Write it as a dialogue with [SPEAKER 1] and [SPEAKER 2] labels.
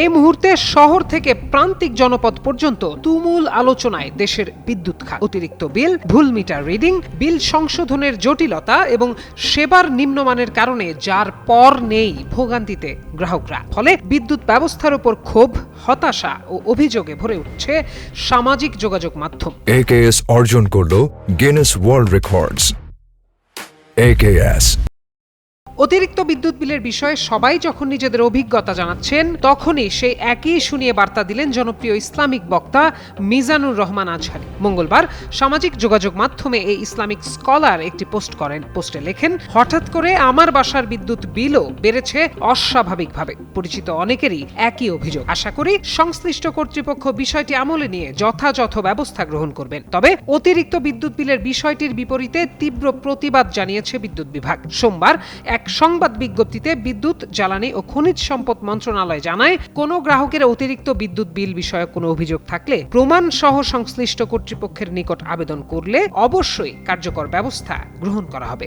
[SPEAKER 1] এই মুহূর্তে শহর থেকে প্রান্তিক জনপদ পর্যন্ত তুমুল আলোচনায় দেশের বিদ্যুৎ খাত। অতিরিক্ত বিল, ভুল মিটার রিডিং, বিল সংশোধনের জটিলতা এবং সেবার নিম্নমানের কারণে যার পর নেই ভোগান্তিতে গ্রাহকরা। ফলে বিদ্যুৎ ব্যবস্থার উপর ক্ষোভ, হতাশা ও অভিযোগে ভরে উঠছে সামাজিক যোগাযোগ মাধ্যম।
[SPEAKER 2] AKS অর্জন করল গিনেস ওয়ার্ল্ড রেকর্ডস। AKS
[SPEAKER 1] অতিরিক্ত বিদ্যুৎ বিলের বিষয়ে সবাই যখন নিজেদের অভিজ্ঞতা জানাচ্ছেন, তখনই সেই একই শুনিয়ে বার্তা দিলেন জনপ্রিয় ইসলামিক বক্তা মিজানুর রহমান আজহারী। মঙ্গলবার সামাজিক যোগাযোগ মাধ্যমে এই ইসলামিক স্কলার একটি পোস্ট করেন। পোস্টে লেখেন, হঠাৎ করে আমার বাসার বিদ্যুৎ বিলও বেড়েছে অস্বাভাবিকভাবে। পরিচিত অনেকেরই একই অভিযোগ। আশা করি সংশ্লিষ্ট কর্তৃপক্ষ বিষয়টি আমলে নিয়ে যথাযথ ব্যবস্থা গ্রহণ করবেন। তবে অতিরিক্ত বিদ্যুৎ বিলের বিষয়টির বিপরীতে তীব্র প্রতিবাদ জানিয়েছে বিদ্যুৎ বিভাগ। সোমবার এক সংবাদ বিজ্ঞপ্তিতে বিদ্যুৎ, জ্বালানি ও খনিজ সম্পদ মন্ত্রণালয় জানায়, কোনো গ্রাহকের অতিরিক্ত বিদ্যুৎ বিল বিষয়ক কোনো অভিযোগ থাকলে প্রমাণ সহ সংশ্লিষ্ট কর্তৃপক্ষের নিকট আবেদন করলে অবশ্যই কার্যকর ব্যবস্থা গ্রহণ করা হবে।